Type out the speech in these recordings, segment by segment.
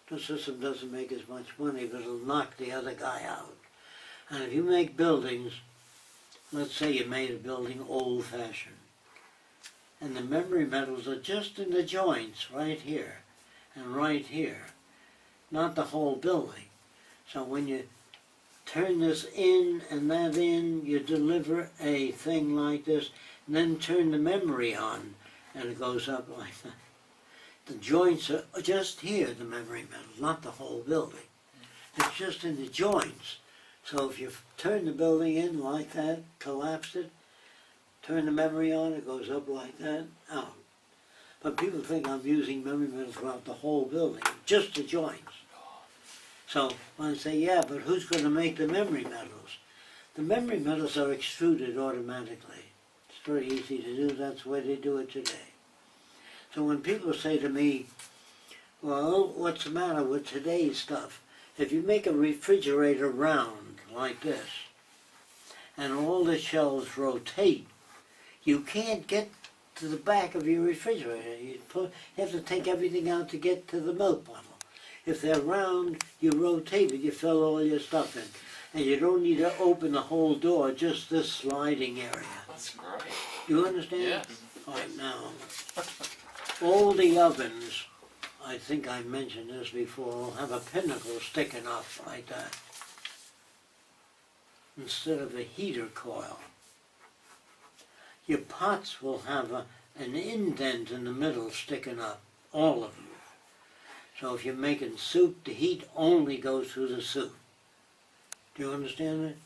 the system doesn't make as much money, but it'll knock the other guy out. And if you make buildings, let's say you made a building old-fashioned, and the memory metals are just in the joints right here and right here, not the whole building. So when you turn this in and that in, you deliver a thing like this, and then turn the memory on, and it goes up like that. The joints are just here, the memory metals, not the whole building. It's just in the joints. So if you turn the building in like that, collapse it, turn the memory on, it goes up like that, out. But people think I'm using memory metals throughout the whole building, just the joints. So when I say, yeah, but who's going to make the memory metals? The memory metals are extruded automatically. It's very easy to do, that's the way they do it today. So when people say to me, well, what's the matter with today's stuff? If you make a refrigerator round like this, and all the shelves rotate, you can't get to the back of your refrigerator. You have to take everything out to get to the milk bottle. If they're round, you rotate it, you fill all your stuff in. And you don't need to open the whole door, just this sliding area. That's great. You understand? Yes. All right, now, all the ovens, I think I mentioned this before, will have a pinnacle sticking up like that, instead of a heater coil. Your pots will have an indent in the middle sticking up, all of them. So if you're making soup, the heat only goes through the soup. Do you understand it?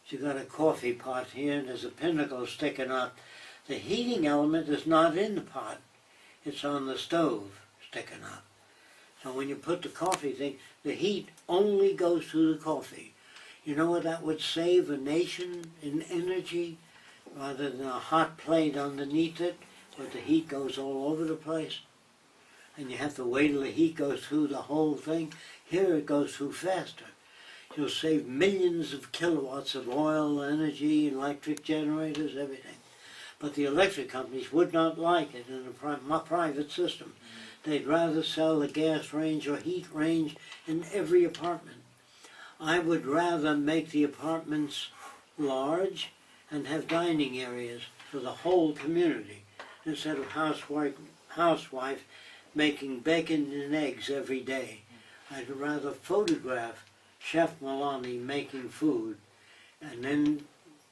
So you got a coffee pot here, and there's a pinnacle sticking up. The heating element is not in the pot. It's on the stove sticking up. So when you put the coffee thing, the heat only goes through the coffee. You know what that would save a nation in energy? Rather than a hot plate underneath it, where the heat goes all over the place. And you have to wait till the heat goes through the whole thing. Here it goes through faster. You'll save millions of kilowatts of oil, energy, electric generators, everything. But the electric companies would not like it in a private system. They'd rather sell a gas range or heat range in every apartment. I would rather make the apartments large and have dining areas for the whole community, instead of housewife making bacon and eggs every day. I'd rather photograph Chef Milani making food and then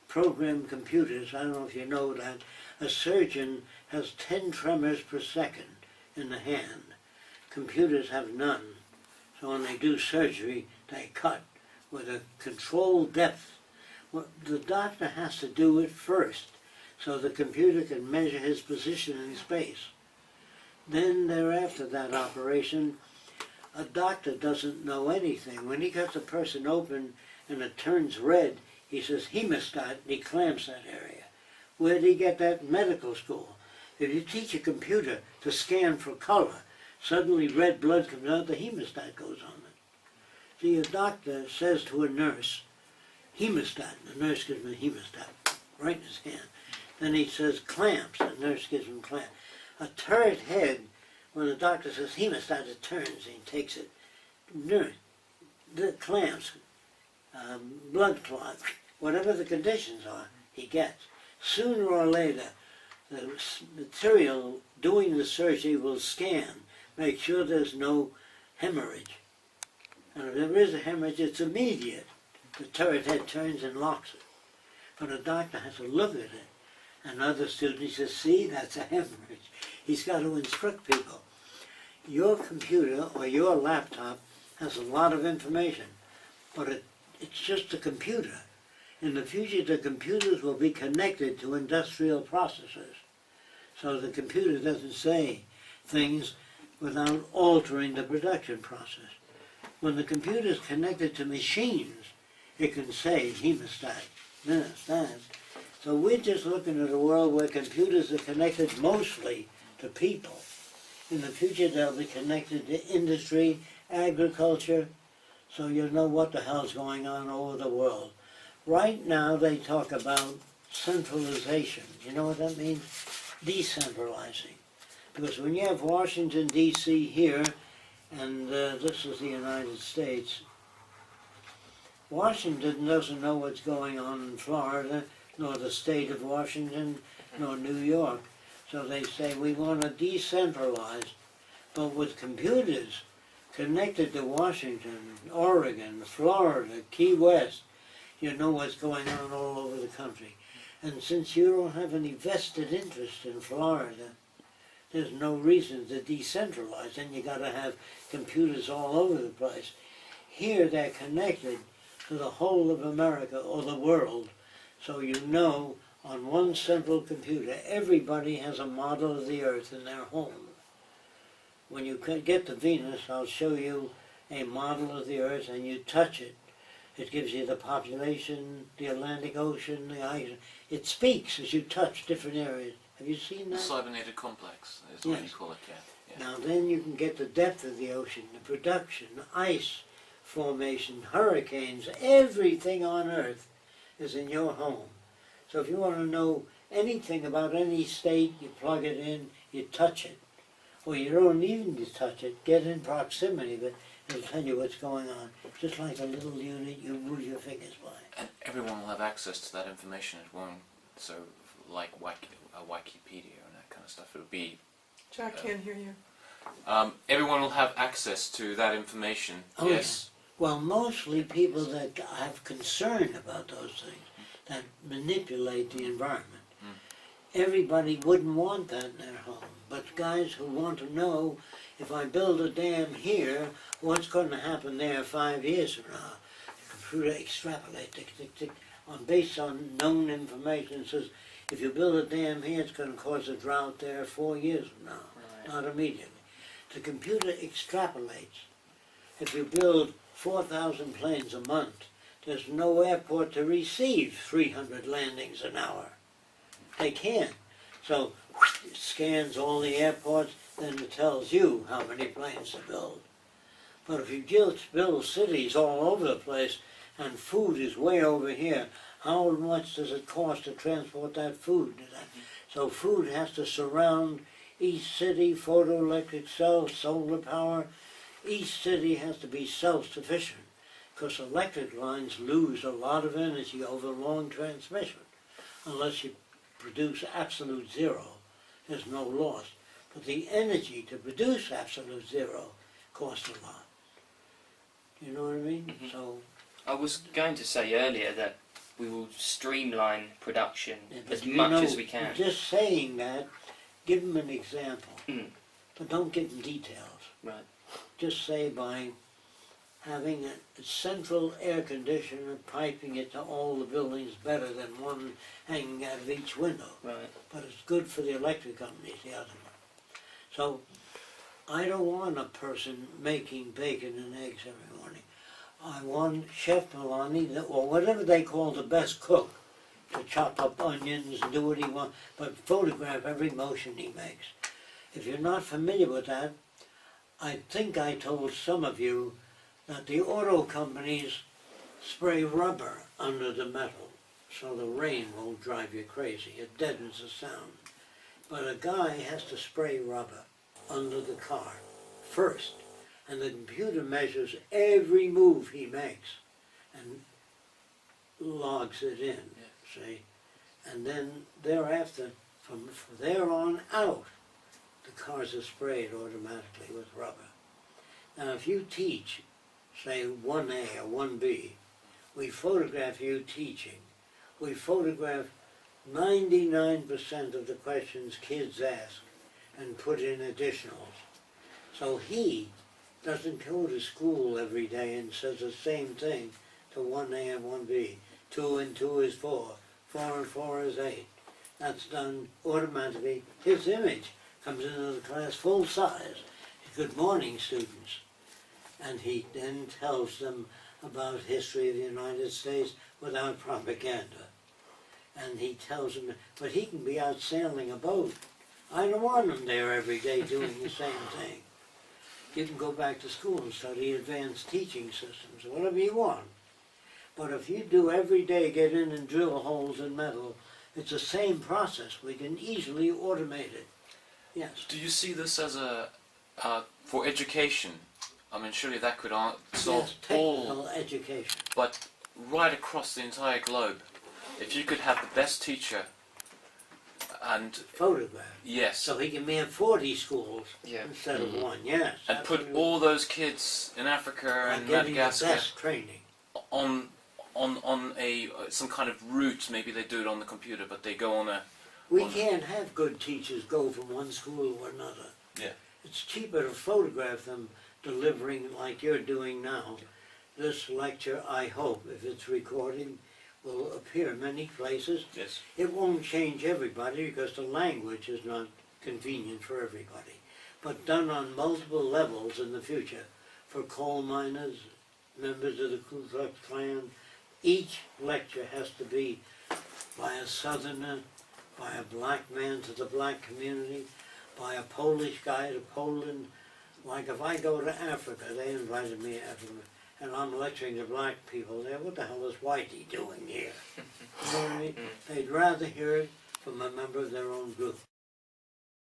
program computers. I don't know if you know that. A surgeon has 10 tremors per second in the hand. Computers have none. So when they do surgery, they cut with a controlled depth. Well, the doctor has to do it first, so the computer can measure his position in space. Then thereafter that operation, a doctor doesn't know anything. When he cuts a person open and it turns red, he says hemostat, and he clamps that area. Where did he get that in medical school? If you teach a computer to scan for color, suddenly red blood comes out, the hemostat goes on it. See, a doctor says to a nurse, hemostat, the nurse gives him a hemostat, right in his hand. Then he says clamps, the nurse gives him clamp. A turret head, when the doctor says hemostat, it turns and he takes it. Nurse, the clamps, blood clot, whatever the conditions are, he gets. Sooner or later, the material doing the surgery will scan, make sure there's no hemorrhage. And if there is a hemorrhage, it's immediate. The turret head turns and locks it. But a doctor has to look at it. Another student says, see, that's a hemorrhage. He's got to instruct people. Your computer or your laptop has a lot of information, but it's just a computer. In the future, the computers will be connected to industrial processors. So the computer doesn't say things without altering the production process. When the computer is connected to machines, it can say hemostat, this, that. So we're just looking at a world where computers are connected mostly to people. In the future, they'll be connected to industry, agriculture, so you'll know what the hell's going on over the world. Right now, they talk about centralization. You know what that means? Decentralizing. Because when you have Washington, D.C. here, and this is the United States. Washington doesn't know what's going on in Florida, nor the state of Washington, nor New York. So they say we want to decentralize, but with computers connected to Washington, Oregon, Florida, Key West, you know what's going on all over the country. And since you don't have any vested interest in Florida, there's no reason to decentralize, and you got to have computers all over the place. Here they're connected to the whole of America or the world, so you know on one central computer everybody has a model of the Earth in their home. When you get to Venus, I'll show you a model of the Earth, and you touch it. It gives you the population, the Atlantic Ocean, the ice. It speaks as you touch different areas. Have you seen that? The cybernated complex is what you call it, yeah. Now then you can get the depth of the ocean, the production, ice formation, hurricanes, everything on Earth is in your home. So if you want to know anything about any state, you plug it in, you touch it. Or you don't even need to touch it, get in proximity of it, it'll tell you what's going on. Just like a little unit you move your fingers by. And everyone will have access to that information. It won't, so like Wikipedia and that kind of stuff. It'll be... Jack can't hear you. Everyone will have access to that information, yes. Yeah. Well, mostly people that have concern about those things, that manipulate the environment. Everybody wouldn't want that in their home. But guys who want to know, if I build a dam here, what's going to happen there 5 years from now? The computer extrapolates, tick, tick, tick, based on known information. It says, if you build a dam here, it's going to cause a drought there 4 years from now, not immediately. The computer extrapolates. If you build 4,000 planes a month, there's no airport to receive 300 landings an hour. They can't. So it scans all the airports, then it tells you how many planes to build. But if you just build cities all over the place and food is way over here, how much does it cost to transport that food? So food has to surround each city, photoelectric cells, solar power. Each city has to be self-sufficient because electric lines lose a lot of energy over long transmission. Unless you produce absolute zero, there's no loss. But the energy to produce absolute zero costs a lot. You know what I mean? So I was going to say earlier that we will streamline production as you much know, as we can. Just saying that, give them an example, but don't give them details. Right. Just say by having a central air conditioner, piping it to all the buildings better than one hanging out of each window. Right. But it's good for the electric companies, the other one. So I don't want a person making bacon and eggs every morning. I want Chef Milani, or whatever they call the best cook, to chop up onions and do what he wants, but photograph every motion he makes. If you're not familiar with that, I think I told some of you that the auto companies spray rubber under the metal so the rain won't drive you crazy. It deadens the sound. But a guy has to spray rubber under the car first, and the computer measures every move he makes and logs it in, see? And then thereafter, from there on out, the cars are sprayed automatically with rubber. Now if you teach, say 1A or 1B, we photograph you teaching. We photograph 99% of the questions kids ask and put in additionals. So he doesn't go to school every day and says the same thing to 1A and 1B. 2 and 2 is 4, 4 and 4 is 8. That's done automatically. His image comes into the class full size. Good morning, students. And he then tells them about history of the United States without propaganda. And he tells them, but he can be out sailing a boat. I don't want him there every day doing the same thing. You can go back to school and study advanced teaching systems, whatever you want. But if you do every day get in and drill holes in metal, it's the same process. We can easily automate it. Yes. Do you see this as a, for education, I mean, surely that could solve Yes, all. technical education. But right across the entire globe, if you could have the best teacher, and Photograph. yes, So he can be in 40 schools Yeah. instead of Mhm. one, yes. and put absolutely. all those kids in Africa By and getting the Madagascar best training. on a some kind of route. Maybe they do it on the computer, but they go on a. We Well- can't have good teachers go from one school to another. Yeah. It's cheaper to photograph them delivering like you're doing now. This lecture, I hope, if it's recording, will appear many places. Yes. It won't change everybody because the language is not convenient for everybody. But done on multiple levels in the future, for coal miners, members of the Ku Klux Klan, each lecture has to be by a Southerner, by a black man to the black community, by a Polish guy to Poland. Like if I go to Africa, they invited me to Africa, and I'm lecturing to black people there, what the hell is Whitey doing here? You know what I mean? They'd rather hear it from a member of their own group.